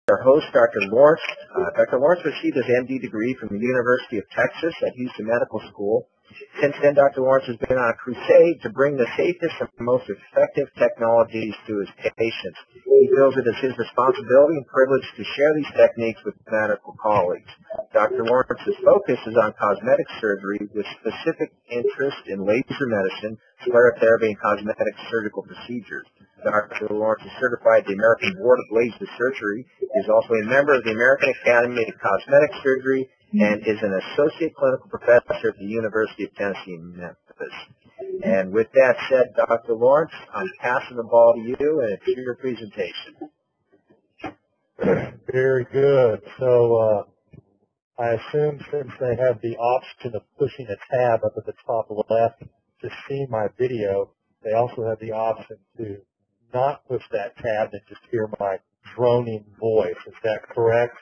our host, Dr. Laurence. Dr. Laurence received his MD degree from the University of Texas at Houston Medical School. Since then, Dr. Laurence has been on a crusade to bring the safest and most effective technologies to his patients. He feels it is his responsibility and privilege to share these techniques with medical colleagues. Dr. Lawrence's focus is on cosmetic surgery with specific interest in laser medicine, sclerotherapy, and cosmetic surgical procedures. Dr. Laurence is certified at the American Board of Laser Surgery. He is also a member of the American Academy of Cosmetic Surgery and is an associate clinical professor at the University of Tennessee in Memphis. And with that said, Dr. Laurence, I'm passing the ball to you, and it's your presentation. Very good. So I assume since they have the option of pushing a tab up at the top left to see my video, they also have the option to not push that tab and just hear my droning voice. Is that correct?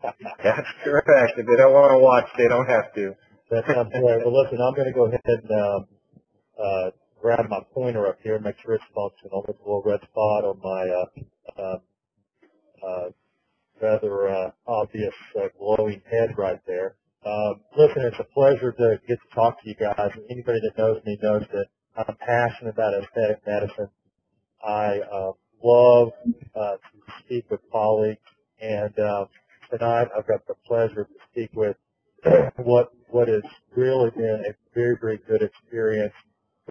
That's correct. If they don't want to watch, they don't have to. That sounds great. Well, listen, I'm going to go ahead and grab my pointer up here and make sure it's functional. There's a little red spot on my rather obvious glowing head right there. Listen, it's a pleasure to get to talk to you guys. Anybody that knows me knows that I'm passionate about aesthetic medicine. I love to speak with colleagues, and tonight I've got the pleasure to speak with what has really been a very, very good experience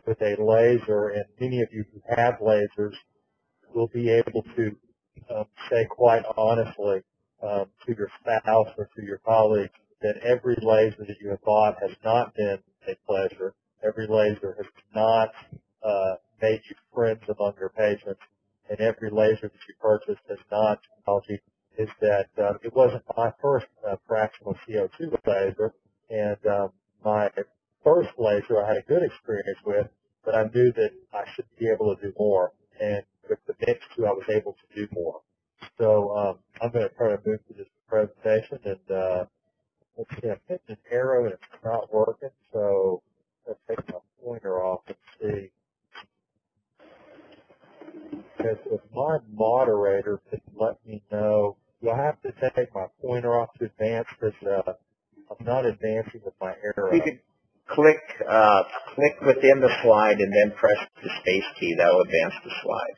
with a laser, and many of you who have lasers will be able to say quite honestly to your spouse or to your colleagues that every laser that you have bought has not been a pleasure. Every laser has not made you friends among your patients, and every laser that you purchased has not technology is that it wasn't my first fractional CO2 laser, and my first laser I had a good experience with, but I knew that I should be able to do more, and with the Mixto I was able to do more. So I'm going to try to move to this presentation, and let's see, I'm hitting an arrow and it's not working, so let's take my pointer off and see. Because if my moderator could let me know, do I have to take my pointer off to advance? Because I'm not advancing with my arrow. You could click within the slide and then press the space key. That will advance the slide.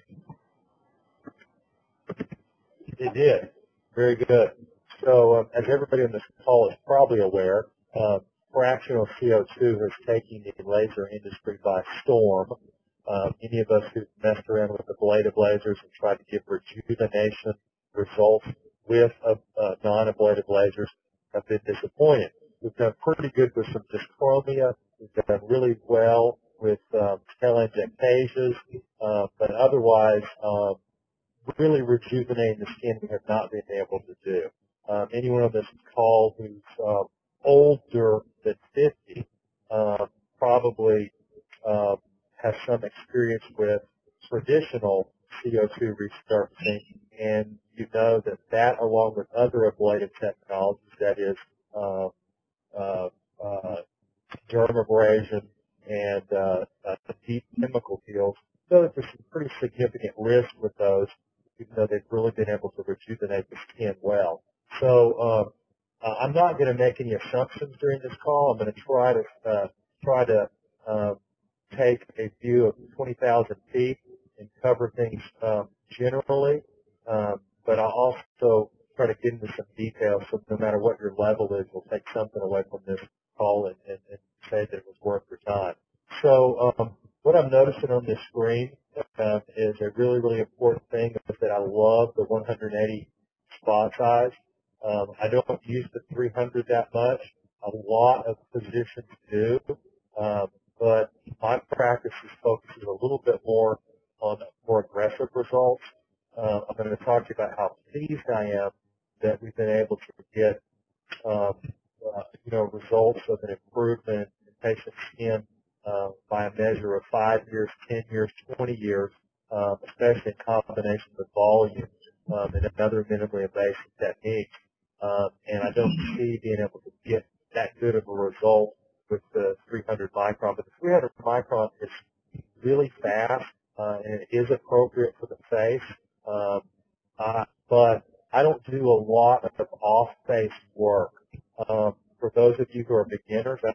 It did. Very good. So as everybody on this call is probably aware, fractional CO2 has taken the laser industry by storm. Any of us who've messed around with ablative lasers and tried to give rejuvenation results with non-ablative lasers have been disappointed. We've done pretty good with some dyschromia. We've done really well with telangiectasias, but otherwise, really rejuvenating the skin we have not been able to do. Anyone on this call who's older than 50 probably has some experience with traditional CO2 resurfacing, and you know that that, along with other ablative technologies, that is dermabrasion and deep chemical peels, so that there's some pretty significant risk with those, even though they've really been able to rejuvenate the skin well. So I'm not going to make any assumptions during this call. I'm going to try to take a view of 20,000 feet and cover things generally, but I'll also try to get into some details, so no matter what your level is, we'll take something away from this call and say that it was worth your time. So what I'm noticing on this screen is a really, really important thing is that I love the 180 spot size. I don't use the 300 that much. A lot of physicians do, but my practice is focusing a little bit more on more aggressive results. I'm going to talk to you about how pleased I am that we've been able to get results of an improvement in patient skin by a measure of 5 years, 10 years, 20 years, especially in combination with volume and other minimally invasive techniques. And I don't see being able to get that good of a result with the 300 micron. But the 300 micron is really fast, and it is appropriate for the face. But I don't do a lot of off-face work. For those of you who are beginners, I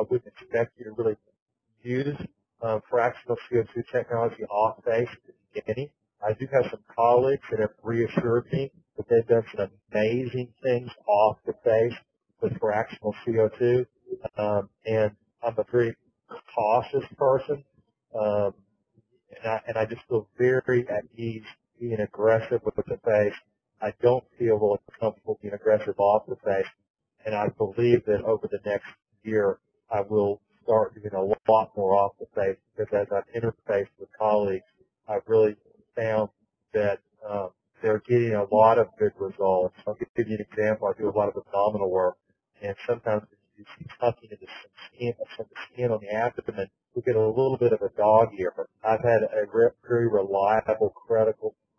wouldn't expect you to really use fractional CO2 technology off-face at the beginning. I do have some colleagues that have reassured me that they've done some amazing things off the face with fractional CO2, and I'm a very cautious person, and I just feel very at ease being aggressive with the face. I don't feel really comfortable being aggressive off the face, and I believe that over the next year I will start doing a lot more off the face, because as I've interfaced with colleagues, I've really found that they're getting a lot of good results. I'll give you an example. I do a lot of abdominal work, and sometimes you see tucking into some skin on the abdomen, we get a little bit of a dog ear. I've had a very reliable,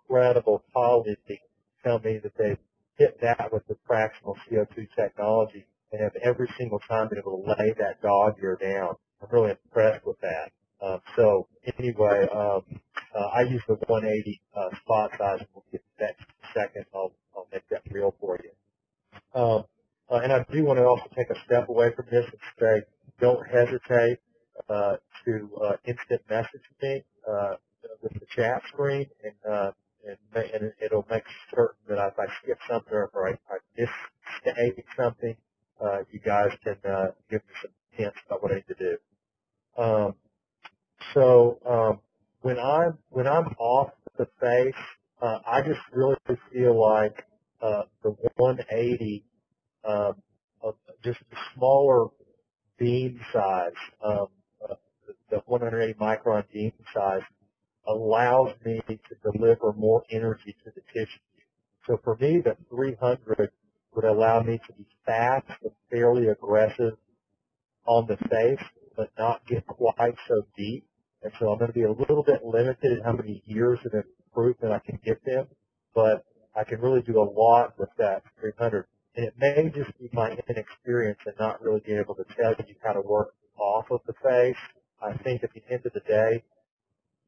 credible colleague tell me that they've hit that with the fractional CO2 technology and have every single time been able to lay that dog ear down. I'm really impressed with that. So anyway, I use the 180 spot size, and we'll get to that in a second. I'll make that real for you. And I do want to also take a step away from this and say, don't hesitate to instant message me with the chat screen, and it'll make certain that if I skip something or if I misstate something, you guys can give me some hints about what I need to do. When I'm off the face, I just really feel like the 180, just the smaller beam size, the 180 micron beam size, allows me to deliver more energy to the tissue. So for me, the 300 would allow me to be fast and fairly aggressive on the face, but not get quite so deep. And so I'm going to be a little bit limited in how many years of improvement I can give them, but I can really do a lot with that 300. And it may just be my inexperience and not really being able to tell you how to work off of the face. I think at the end of the day,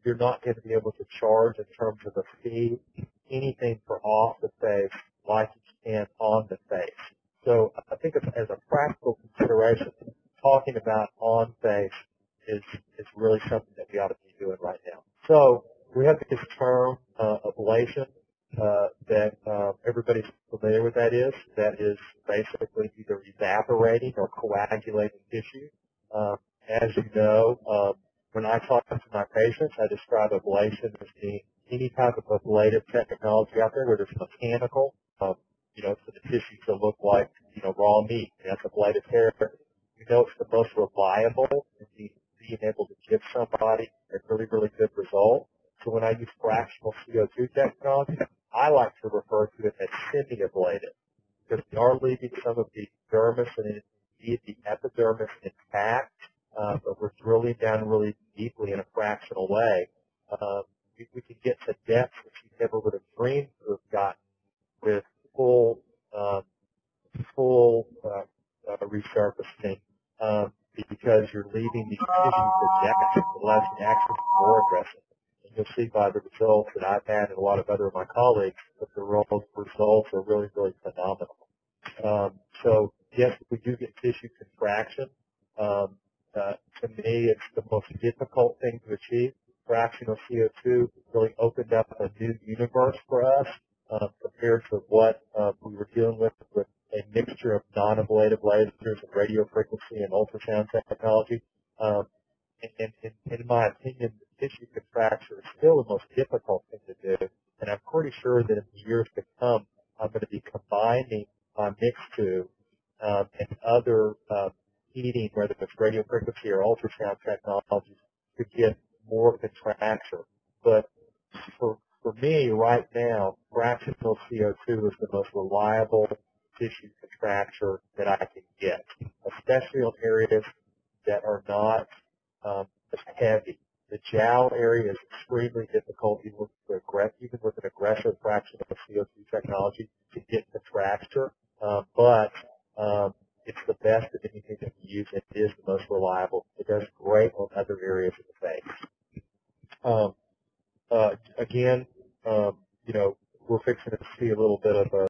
you're not going to be able to charge in terms of a fee anything for off the face like you can on the face. So I think as a practical consideration, talking about on face is really something that we ought to be doing right now. So we have this term, ablation, that everybody's familiar with. That is basically either evaporating or coagulating tissue. As you know, when I talk to my patients, I describe ablation as being any type of ablative technology out there, whether it's mechanical, for the tissue to look like, raw meat. That's ablative therapy. We know it's the most reliable in being able to give somebody a really, really good result. So when I use fractional CO2 technology, I like to refer to it as semi-ablative, because we are leaving some of the dermis and indeed the epidermis intact, but we're drilling down really deeply in a fractional way. We can get to depths that you never would have dreamed to have gotten with full resurfacing, because you're leaving these tissues adapted to allow you to actually be more aggressive. And you'll see by the results that I've had and a lot of other of my colleagues that the results are really, really phenomenal. So yes, we do get tissue contraction. To me, it's the most difficult thing to achieve. Fractional CO2 really opened up a new universe for us compared to what we were dealing with a mixture of non-ablative lasers and radio frequency and ultrasound technology. In my opinion, the tissue contraction is still the most difficult thing to do, and I'm pretty sure that in the years to come, I'm going to be combining my Mixto and other heating, whether it's radio frequency or ultrasound technologies, to get more contraction. But for me right now, fractional CO2 is the most reliable tissue contracture that I can get, especially on areas that are not as heavy. The jowl area is extremely difficult, even with an aggressive fractional CO2 technology, to get contracture, but it's the best of anything that we use. It is the most reliable. It does great on other areas of the face. Again, we're fixing to see a little bit of a